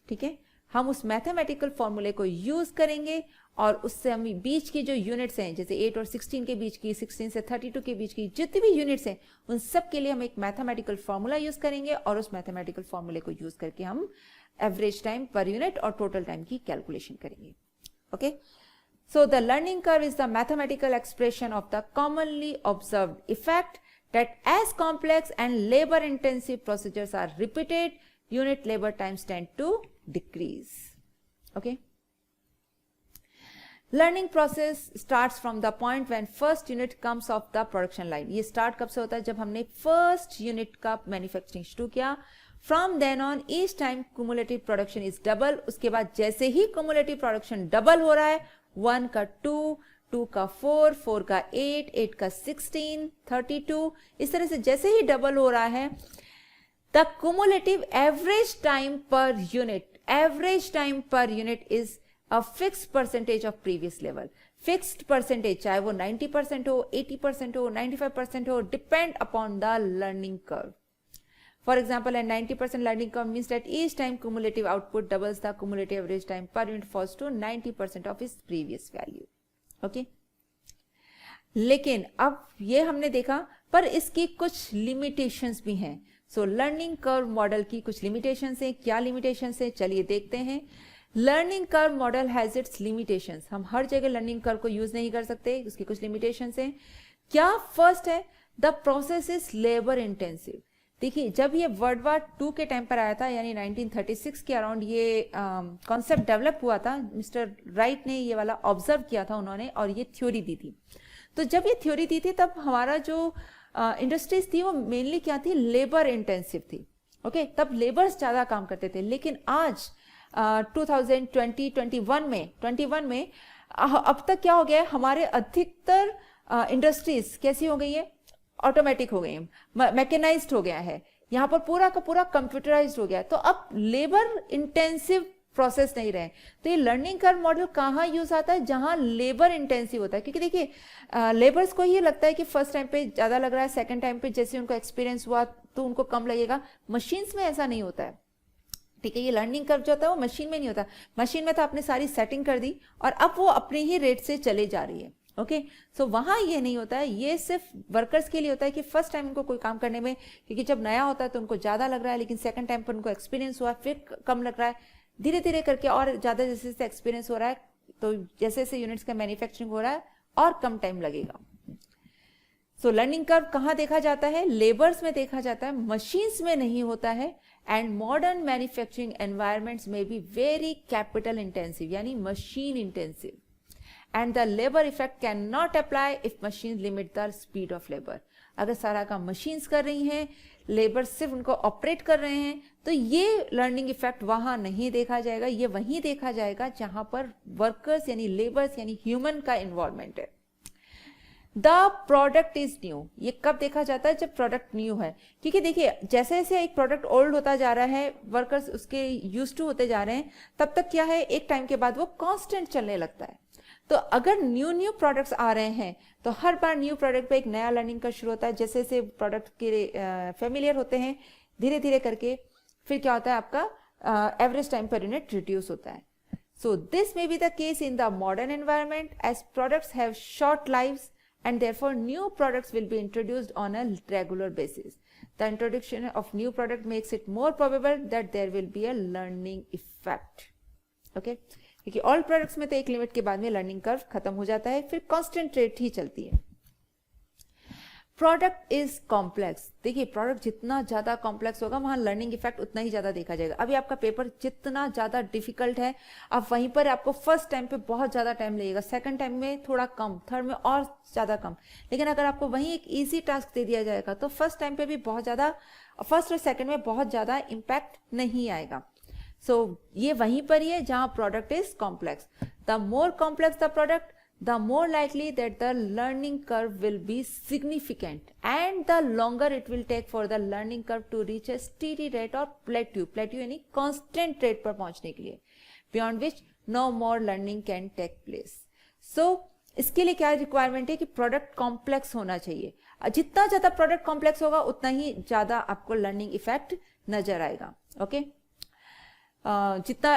ठीक है। हम उस मैथमेटिकल फॉर्मूले को यूज करेंगे और उससे हम बीच की जो यूनिट्स हैं, जैसे 8 और 16 के बीच की, 16 से 32 के बीच की जितनी भी यूनिट्स हैं, उन सब के लिए हम एक मैथमेटिकल फॉर्मूला यूज करेंगे और उस मैथमेटिकल फॉर्मूले को यूज करके हम एवरेज टाइम पर यूनिट और टोटल टाइम की कैलकुलेशन करेंगे। Okay, so the learning curve is the mathematical expression of the commonly observed effect that as complex and labor intensive procedures are repeated, unit labor times tend to decrease. Okay, learning process starts from the point when first unit comes of the production line. ये start कब से होता है? जब हमने first unit का manufacturing शुरू किया। From then on each time cumulative production is double. उसके बाद जैसे ही क्यूमुलेटिव प्रोडक्शन डबल हो रहा है, 1 का 2, 2 का 4, 4 का 8, 8 का 16, 32, इस तरह से जैसे ही डबल हो रहा है, the cumulative average time per unit is a fixed percentage of previous level. Fixed percentage, चाहे वो 90% हो, 80% हो, 95% हो, depend upon the learning curve. For example, a 90% learning curve means that each time cumulative output doubles, the cumulative average time per unit falls to 90% of its previous value. Okay? लेकिन अब ये हमने देखा, पर इसकी कुछ limitations भी हैं। So learning curve model की कुछ limitations हैं। क्या limitations हैं? चलिए देखते हैं। Learning curve model has its limitations। हम हर जगह learning curve को use नहीं कर सकते, उसकी कुछ limitations हैं। क्या? First है, the process is labor intensive। देखिए, जब ये वर्ल्ड वार 2 के टाइम पर आया था, यानी 1936 के अराउंड ये कॉन्सेप्ट डेवलप हुआ था। मिस्टर राइट ने ये वाला ऑब्जर्व किया था उन्होंने, और ये थ्योरी दी थी। तो जब ये थ्योरी दी थी, तब हमारा जो इंडस्ट्रीज थी वो मेनली क्या थी? लेबर इंटेंसिव थी। ओके, तब लेबर्स ज़्यादा काम करते थे। लेकिन आज 2021 में अब तक क्या हो गया है? हमारे अधिकतर इंडस्ट्रीज कैसी हो गई है? ऑटोमेटिक हो गई है, मैकेनाइज्ड हो गया है, यहाँ पर पूरा का पूरा कंप्यूटराइज्ड हो गया है। तो अब लेबर इंटेंसिव प्रोसेस नहीं रहे। तो ये लर्निंग कर्व मॉडल कहाँ यूज आता है? जहाँ लेबर इंटेंसिव होता है। क्योंकि देखिए, लेबर्स को ये लगता है कि फर्स्ट टाइम पे ज़्यादा लग रहा है, सेकेंड टाइम पे जैसे उनको एक्सपीरियंस हुआ तो उनको कम लगेगा। मशीन्स में ऐसा नहीं होता है। ठीक है, ये लर्निंग कर्व जो होता है वो मशीन में नहीं होता। मशीन में तो आपने सारी सेटिंग कर दी और अब वो अपने ही रेट से चले जा रही है। ओके, सो वहाँ ये नहीं होता है। ये सिर्फ वर्कर्स के लिए होता है कि फर्स्ट टाइम उनको कोई काम करने में, क्योंकि जब नया होता है तो उनको ज़्यादा लग रहा है, लेकिन सेकंड टाइम पर उनको एक्सपीरियंस हुआ, फिर कम लग रहा है। धीरे धीरे करके और ज़्यादा जैसे जैसे एक्सपीरियंस हो रहा है, तो जैसे जैसे यूनिट्स का मैन्युफैक्चरिंग हो रहा है और कम टाइम लगेगा। सो लर्निंग कर्व कहाँ देखा जाता है? लेबर्स में देखा जाता है, मशीन्स में नहीं होता है। एंड मॉडर्न मैन्युफैक्चरिंग एनवायरमेंट्स में भी वेरी कैपिटल इंटेंसिव, यानी machine intensive. And the labor effect cannot apply if machines limit the speed of labor। अगर सारा काम मशीन्स कर रही हैं, लेबर सिर्फ उनको ऑपरेट कर रहे हैं, तो ये लर्निंग इफेक्ट वहाँ नहीं देखा जाएगा। ये वहीं देखा जाएगा जहाँ पर वर्कर्स यानी लेबर्स यानी ह्यूमन का इन्वॉल्वमेंट है। द प्रोडक्ट इज न्यू, ये कब देखा जाता है? जब प्रोडक्ट न्यू है। क्योंकि देखिए, जैसे जैसे एक प्रोडक्ट ओल्ड होता जा रहा है, वर्कर्स उसके यूज टू होते जा रहे हैं, तब तक क्या है, एक टाइम के बाद वो कांस्टेंट चलने लगता है। तो अगर न्यू प्रोडक्ट्स आ रहे हैं, तो हर बार न्यू प्रोडक्ट पे एक नया लर्निंग का शुरू होता है। जैसे जैसे प्रोडक्ट के फेमिलियर होते हैं, धीरे धीरे करके फिर क्या होता है, आपका average time per unit reduce होता है। So this may be the case in the modern environment, as products have short lives and therefore new products will be introduced on a regular basis. The introduction of new product makes it more probable that there will be a learning effect. Okay? क्योंकि all products में तो एक limit के बाद में learning curve खत्म हो जाता है, फिर कांस्टेंट रेट ही चलती है। Product is complex. देखिए, प्रोडक्ट जितना ज्यादा कॉम्प्लेक्स होगा, वहां लर्निंग इफेक्ट उतना ही ज्यादा देखा जाएगा। अभी आपका पेपर जितना ज्यादा डिफिकल्ट है, आप वहीं पर आपको फर्स्ट टाइम पे बहुत ज्यादा टाइम लगेगा, सेकंड टाइम में थोड़ा कम, थर्ड में और ज्यादा कम। लेकिन अगर आपको वहीं एक इजी टास्क दे दिया जाएगा, तो फर्स्ट टाइम पे भी बहुत ज्यादा, फर्स्ट और सेकंड में बहुत ज्यादा इम्पैक्ट नहीं आएगा। सो ये वहीं पर ही है जहां product is complex. The more complex the product, the more likely that the learning curve will be significant and the longer it will take for the learning curve to reach a steady rate or plateau यानी constant rate पर पहुंचने के लिए, beyond which no more learning can take place। So इसके लिए क्या requirement है कि प्रोडक्ट कॉम्प्लेक्स होना चाहिए। जितना ज्यादा प्रोडक्ट कॉम्प्लेक्स होगा, उतना ही ज्यादा आपको लर्निंग इफेक्ट नजर आएगा। ओके, जितना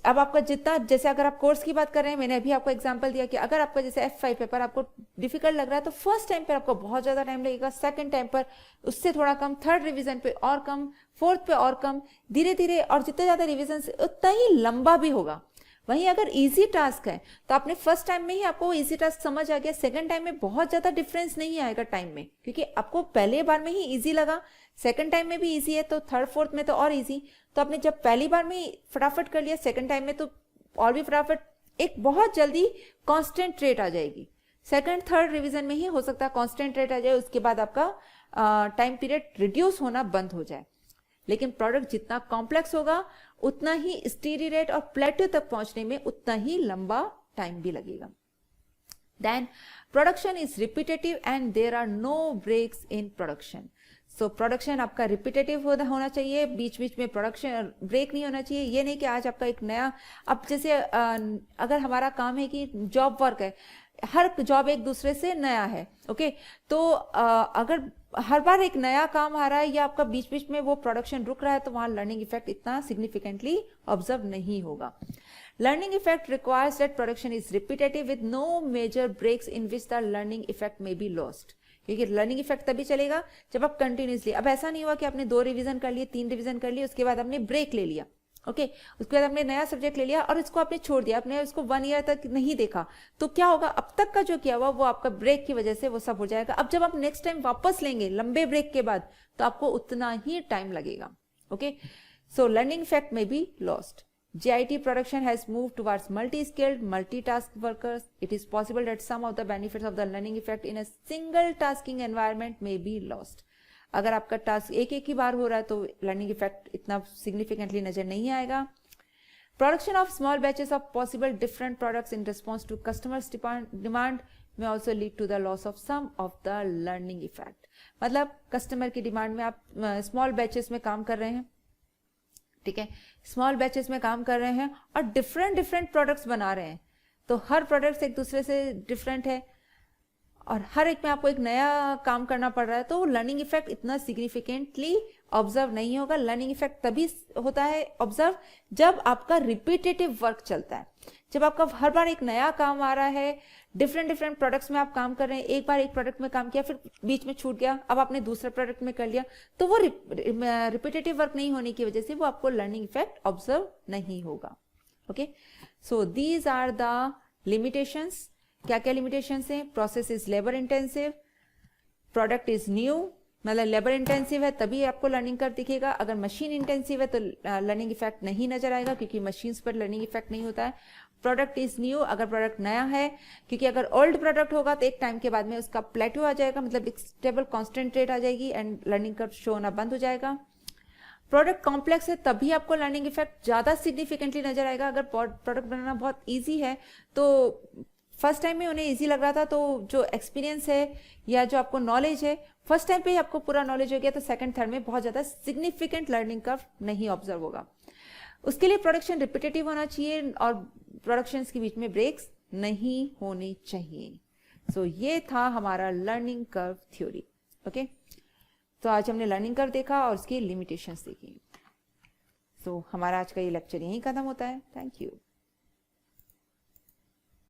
अब आपका जितना, जैसे अगर आप कोर्स की बात कर रहे हैं, मैंने अभी आपको एग्जांपल दिया कि अगर आपका जैसे F5 पेपर आपको डिफिकल्ट लग रहा है, तो फर्स्ट टाइम पर आपको बहुत ज्यादा टाइम लगेगा, सेकंड टाइम पर उससे थोड़ा कम, थर्ड रिवीजन पे और कम, फोर्थ पे और कम, धीरे धीरे, और जितना ज्यादा रिवीजन से उतना ही लंबा भी होगा। वहीं अगर इजी टास्क है, तो आपने फर्स्ट टाइम में ही आपको इजी टास्क समझ आ गया, सेकंड टाइम में बहुत ज्यादा डिफरेंस नहीं आएगा टाइम में, क्योंकि आपको पहले बार में ही इजी लगा, सेकंड टाइम में भी इजी है, तो थर्ड फोर्थ में तो और इजी। तो आपने जब पहली बार में फटाफट कर लिया, सेकंड टाइम में तो और भी फटाफट, एक बहुत जल्दी कांस्टेंट रेट आ जाएगी। सेकंड थर्ड रिवीजन में ही हो सकता है कांस्टेंट रेट आ जाए, उसके बाद आपका टाइम पीरियड रिड्यूस होना बंद हो जाए। लेकिन प्रोडक्ट जितना कॉम्प्लेक्स होगा उतना ही स्टेडी रेट और प्लेट्यू तक पहुंचने में उतना ही लंबा टाइम भी लगेगा। Then production is repetitive and there are no breaks in production. So production आपका repetitive होना चाहिए, बीच बीच में प्रोडक्शन ब्रेक नहीं होना चाहिए। ये नहीं कि आज आपका एक नया, अब जैसे अगर हमारा काम है कि जॉब वर्क है, हर जॉब एक दूसरे से नया है, ओके, तो अगर हर बार एक नया काम आ रहा है या आपका बीच बीच में वो प्रोडक्शन रुक रहा है, तो वहां लर्निंग इफेक्ट इतना सिग्निफिकेंटली ऑब्जर्व नहीं होगा। Learning effect requires that production is repetitive with no major breaks in which the learning effect may be lost. क्योंकि लर्निंग इफेक्ट तभी चलेगा जब आप कंटिन्यूसली, अब ऐसा नहीं हुआ कि आपने 2 रिवीजन कर लिए, 3 रिवीजन कर लिए, उसके बाद आपने ब्रेक ले लिया, ओके, उसके बाद आपने नया सब्जेक्ट ले लिया और इसको आपने छोड़ दिया, आपने उसको 1 ईयर तक नहीं देखा, तो क्या होगा, अब तक का जो किया हुआ वो आपका ब्रेक की वजह से वो सब हो जाएगा। अब जब आप नेक्स्ट टाइम वापस लेंगे लंबे ब्रेक के बाद, तो आपको उतना ही टाइम लगेगा, ओके। सो लर्निंग इफेक्ट में be lost. JIT production has moved towards multi-skilled, multitask workers. It is possible that some of the benefits of the learning effect in a single tasking environment may be lost. अगर आपका task एक ही बार हो रहा है तो learning effect इतना significantly नजर नहीं आएगा। Production of small batches of possible different products in response to customers' demand may also lead to the loss of some of the learning effect. मतलब कस्टमर की डिमांड में आप स्मॉल बैचेस में काम कर रहे हैं, ठीक है, स्मॉल बैचेस में काम कर रहे हैं और डिफरेंट प्रोडक्ट्स बना रहे हैं, तो हर प्रोडक्ट्स एक दूसरे से डिफरेंट है और हर एक में आपको एक नया काम करना पड़ रहा है, तो लर्निंग इफेक्ट इतना सिग्निफिकेंटली ऑब्जर्व नहीं होगा। लर्निंग इफेक्ट तभी होता है ऑब्जर्व जब आपका रिपीटेटिव वर्क चलता है, जब आपका हर बार एक नया काम आ रहा है, डिफरेंट प्रोडक्ट्स में आप काम कर रहे हैं, एक बार एक प्रोडक्ट में काम किया, फिर बीच में छूट गया, अब आपने दूसरे प्रोडक्ट में कर लिया, तो वो रिपीटेटिव वर्क नहीं होने की वजह से वो आपको लर्निंग इफेक्ट ऑब्जर्व नहीं होगा, okay. So these are the limitations. क्या क्या लिमिटेशंस हैं? Process is labour intensive, product is new, मतलब लेबर इंटेंसिव है तभी आपको लर्निंग कर्व दिखेगा। अगर मशीन इंटेंसिव है तो लर्निंग इफेक्ट नहीं नजर आएगा क्योंकि मशीन्स पर लर्निंग इफेक्ट नहीं होता है। प्रोडक्ट इज न्यू, अगर प्रोडक्ट नया है, क्योंकि अगर ओल्ड प्रोडक्ट होगा तो एक टाइम के बाद में उसका प्लेटो आ जाएगा, मतलब एक स्टेबल कांस्टेंट रेट आ जाएगी एंड लर्निंग कर्व शो होना बंद हो जाएगा। प्रोडक्ट कॉम्प्लेक्स है तभी आपको लर्निंग इफेक्ट ज्यादा सिग्निफिकेंटली नजर आएगा। अगर प्रोडक्ट बनाना बहुत ईजी है तो फर्स्ट टाइम में उन्हें इजी लग रहा था, तो जो एक्सपीरियंस है या जो आपको नॉलेज है फर्स्ट टाइम पे ही आपको पूरा नॉलेज हो गया, तो सेकंड थर्ड में बहुत ज्यादा सिग्निफिकेंट लर्निंग कर्व नहीं ऑब्जर्व होगा। उसके लिए प्रोडक्शन रिपीटेटिव होना चाहिए और प्रोडक्शंस के बीच में ब्रेक्स नहीं होनी चाहिए। सो ये था हमारा लर्निंग कर्व थ्योरी, ओके। तो आज हमने लर्निंग कर्व देखा और उसकी लिमिटेशंस देखी। सो हमारा आज का ये लेक्चर यहीं खत्म होता है। Thank you.